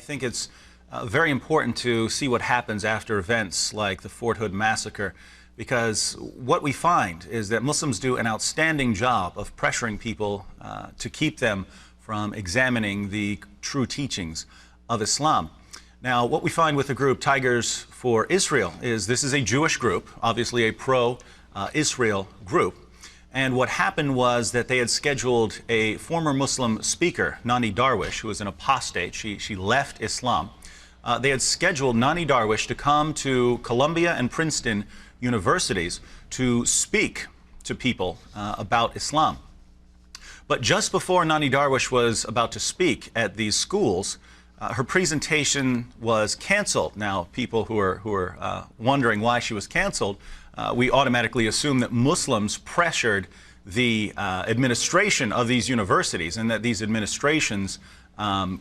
think it's very important to see what happens after events like the Fort Hood massacre, because what we find is that Muslims do an outstanding job of pressuring people to keep them from examining the true teachings of Islam. Now, what we find with the group Tigers for Israel is this is a Jewish group, obviously a pro-Israel group. And what happened was that they had scheduled a former Muslim speaker, Nonie Darwish, who was an apostate. She left Islam. They had scheduled Nonie Darwish to come to Columbia and Princeton universities to speak to people about Islam. But just before Nonie Darwish was about to speak at these schools, her presentation was canceled. Now, people who are wondering why she was canceled, we automatically assume that Muslims pressured the administration of these universities and that these administrations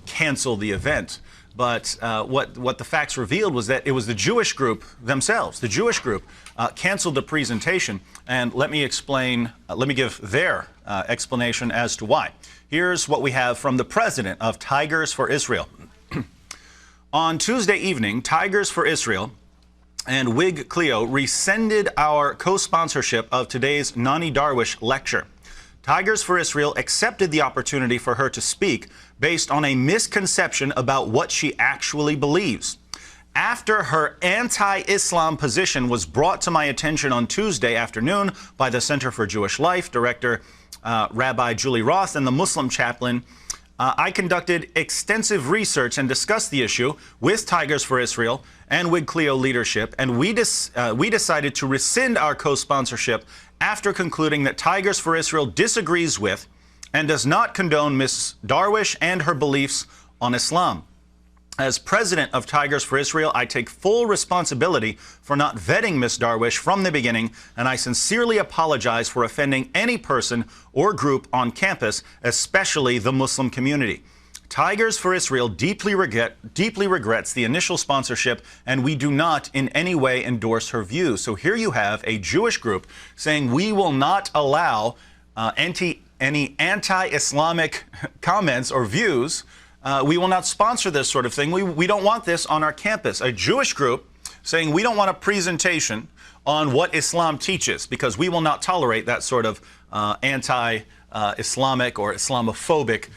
canceled the event. But what the facts revealed was that it was the Jewish group themselves. The Jewish group canceled the presentation. And let me explain, let me give their explanation as to why. Here's what we have from the president of Tigers for Israel. On Tuesday evening, Tigers for Israel and Wig Clio rescinded our co-sponsorship of today's Nonie Darwish lecture. Tigers for Israel accepted the opportunity for her to speak based on a misconception about what she actually believes. After her anti-Islam position was brought to my attention on Tuesday afternoon by the Center for Jewish Life, Director Rabbi Julie Roth, and the Muslim chaplain, I conducted extensive research and discussed the issue with Tigers for Israel and Wig Clio leadership, and we decided to rescind our co-sponsorship after concluding that Tigers for Israel disagrees with and does not condone Ms. Darwish and her beliefs on Islam. As president of Tigers for Israel, I take full responsibility for not vetting Ms. Darwish from the beginning, and I sincerely apologize for offending any person or group on campus, especially the Muslim community. Tigers for Israel deeply regrets the initial sponsorship, and we do not in any way endorse her views. So here you have a Jewish group saying we will not allow any anti-Islamic comments or views. We will not sponsor this sort of thing. We don't want this on our campus. A Jewish group saying we don't want a presentation on what Islam teaches because we will not tolerate that sort of anti-Islamic or Islamophobic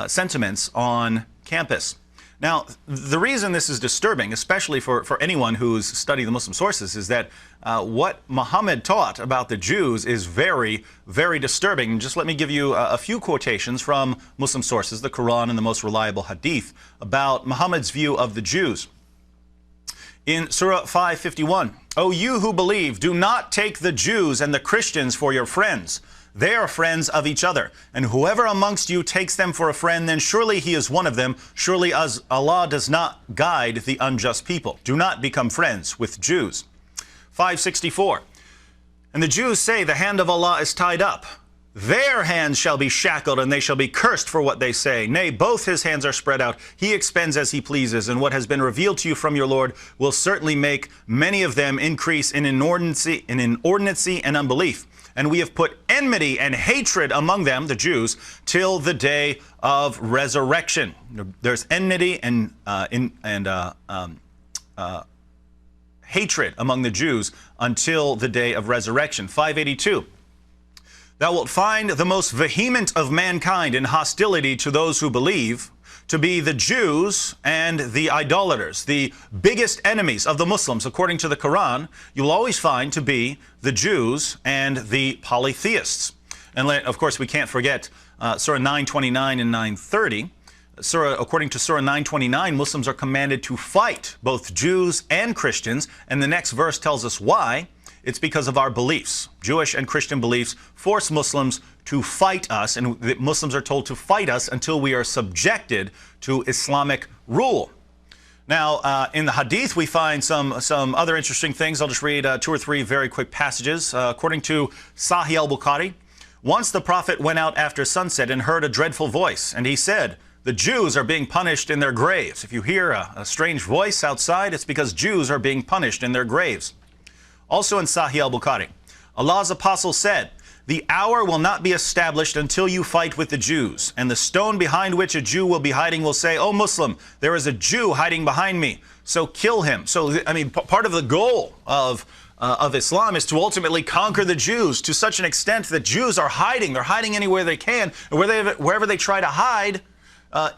sentiments on campus. Now, the reason this is disturbing, especially for anyone who's studied the Muslim sources, is that what Muhammad taught about the Jews is very, very disturbing. Just let me give you a few quotations from Muslim sources, the Quran and the most reliable hadith, about Muhammad's view of the Jews. In Surah 5:51, "O you who believe, do not take the Jews and the Christians for your friends. They are friends of each other. And whoever amongst you takes them for a friend, then surely he is one of them. Surely as Allah does not guide the unjust people. Do not become friends with Jews." 564, "And the Jews say the hand of Allah is tied up. Their hands shall be shackled, and they shall be cursed for what they say. Nay, both his hands are spread out. He expends as he pleases, and what has been revealed to you from your Lord will certainly make many of them increase in inordinacy and unbelief. And we have put enmity and hatred among them," the Jews, "till the day of resurrection." There's enmity and hatred among the Jews until the day of resurrection. 582, "Thou wilt find the most vehement of mankind in hostility to those who believe to be the Jews and the idolaters." The biggest enemies of the Muslims, according to the Quran, you'll always find to be the Jews and the polytheists. And of course, we can't forget Surah 929 and 930. According to Surah 929, Muslims are commanded to fight both Jews and Christians, and the next verse tells us why. It's because of our beliefs. Jewish and Christian beliefs force Muslims to fight us, and the Muslims are told to fight us until we are subjected to Islamic rule. Now, in the Hadith, we find some other interesting things. I'll just read two or three very quick passages. According to Sahih al-Bukhari, "Once the Prophet went out after sunset and heard a dreadful voice, and he said, 'The Jews are being punished in their graves.'" If you hear a strange voice outside, it's because Jews are being punished in their graves. Also in Sahih al-Bukhari, Allah's apostle said, The hour will not be established until you fight with the Jews. And the stone behind which a Jew will be hiding will say, "O Muslim, there is a Jew hiding behind me, so kill him." So, I mean, part of the goal of Islam is to ultimately conquer the Jews to such an extent that Jews are hiding. They're hiding anywhere they can. And wherever they try to hide,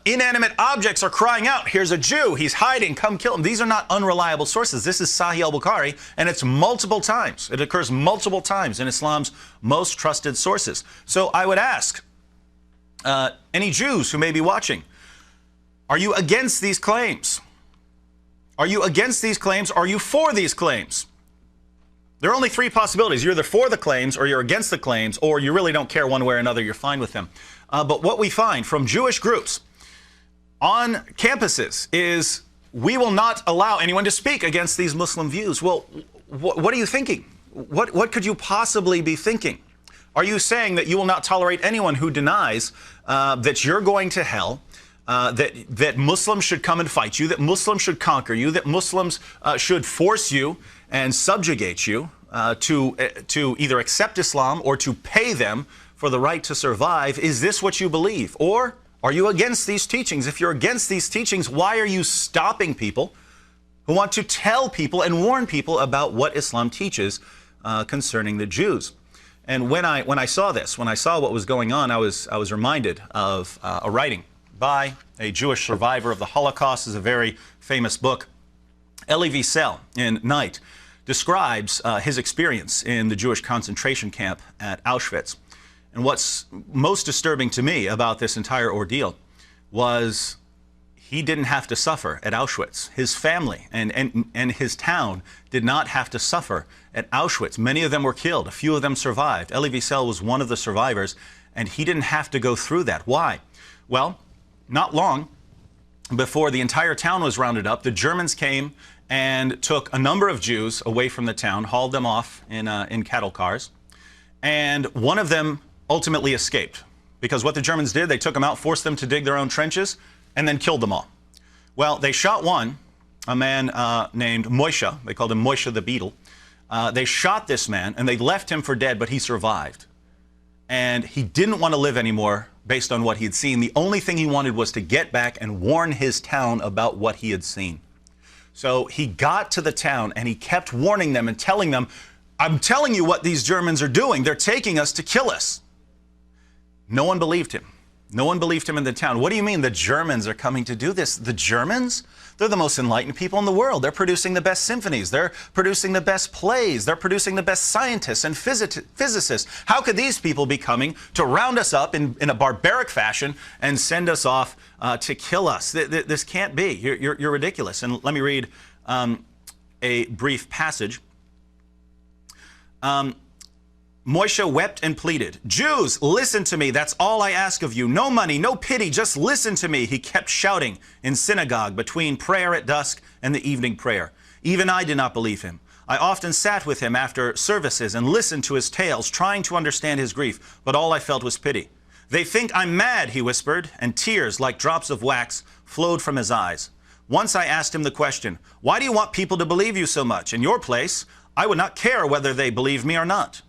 inanimate objects are crying out, "Here's a Jew, he's hiding, come kill him." These are not unreliable sources. This is Sahih al-Bukhari, and it's multiple times. It occurs multiple times in Islam's most trusted sources. So I would ask any Jews who may be watching, are you against these claims? Are you against these claims? Are you for these claims? There are only three possibilities. You're either for the claims, or you're against the claims, or you really don't care one way or another. You're fine with them. But what we find from Jewish groups on campuses is we will not allow anyone to speak against these Muslim views. Well, what are you thinking? What could you possibly be thinking? Are you saying that you will not tolerate anyone who denies that you're going to hell, that Muslims should come and fight you, that Muslims should conquer you, that Muslims should force you and subjugate you to either accept Islam or to pay them for the right to survive? Is this what you believe? Or are you against these teachings? If you're against these teachings, why are you stopping people who want to tell people and warn people about what Islam teaches concerning the Jews? And when I saw this, when I saw what was going on, I was reminded of a writing by a Jewish survivor of the Holocaust. This is a very famous book. Elie Wiesel, in Night, describes his experience in the Jewish concentration camp at Auschwitz. And what's most disturbing to me about this entire ordeal was he didn't have to suffer at Auschwitz. His family and his town did not have to suffer at Auschwitz. Many of them were killed. A few of them survived. Elie Wiesel was one of the survivors, and he didn't have to go through that. Why? Well, not long before the entire town was rounded up, the Germans came and took a number of Jews away from the town, hauled them off in cattle cars, and one of them ultimately escaped. Because what the Germans did, they took them out, forced them to dig their own trenches, and then killed them all. Well, they shot one, a man named Moishe. They called him Moishe the Beadle. They shot this man, and they left him for dead, but he survived. And he didn't want to live anymore based on what he had seen. The only thing he wanted was to get back and warn his town about what he had seen. So he got to the town, and he kept warning them and telling them, "I'm telling you what these Germans are doing. They're taking us to kill us." No one believed him. No one believed him in the town. "What do you mean the Germans are coming to do this?" The Germans? They're the most enlightened people in the world. They're producing the best symphonies. They're producing the best plays. They're producing the best scientists and physicists. How could these people be coming to round us up in a barbaric fashion and send us off to kill us? This can't be. You're ridiculous. And let me read a brief passage. Moishe wept and pleaded, "Jews, listen to me. That's all I ask of you. No money, no pity. Just listen to me." He kept shouting in synagogue between prayer at dusk and the evening prayer. Even I did not believe him. I often sat with him after services and listened to his tales, trying to understand his grief, but all I felt was pity. "They think I'm mad," he whispered, and tears like drops of wax flowed from his eyes. Once I asked him the question, "Why do you want people to believe you so much? In your place, I would not care whether they believe me or not."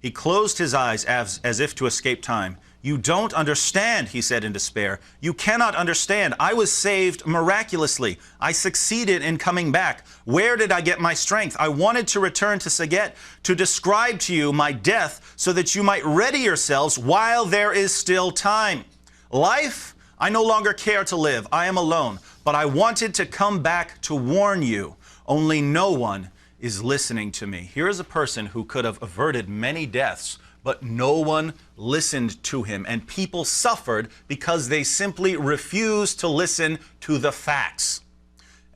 He closed his eyes as if to escape time. "You don't understand," he said in despair. "You cannot understand. I was saved miraculously. I succeeded in coming back. Where did I get my strength? I wanted to return to Saget to describe to you my death so that you might ready yourselves while there is still time. Life, I no longer care to live. I am alone. But I wanted to come back to warn you. Only no one is listening to me." Here is a person who could have averted many deaths, but no one listened to him. And people suffered because they simply refused to listen to the facts.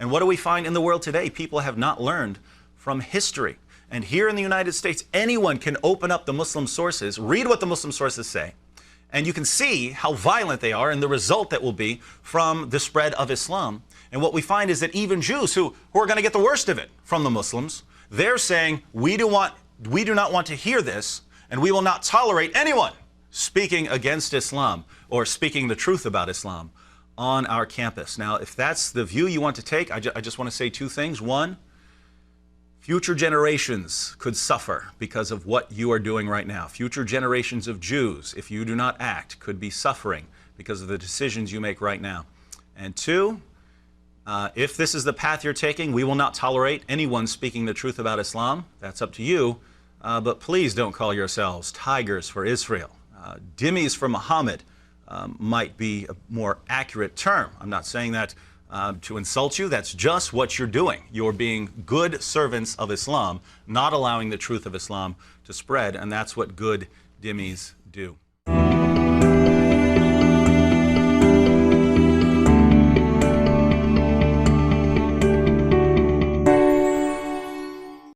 And what do we find in the world today? People have not learned from history. And here in the United States, anyone can open up the Muslim sources, read what the Muslim sources say, and you can see how violent they are and the result that will be from the spread of Islam. And what we find is that even Jews who are going to get the worst of it from the Muslims, they're saying, we do not want to hear this, and we will not tolerate anyone speaking against Islam or speaking the truth about Islam on our campus. Now, if that's the view you want to take, I just want to say two things. One, Future generations could suffer because of what you are doing right now. Future generations of Jews, if you do not act, could be suffering because of the decisions you make right now. And two, if this is the path you're taking, we will not tolerate anyone speaking the truth about Islam. That's up to you. But please don't call yourselves tigers for Israel. Dhimmis for Muhammad might be a more accurate term. I'm not saying that to insult you. That's just what you're doing. You're being good servants of Islam, not allowing the truth of Islam to spread, and that's what good dhimmis do.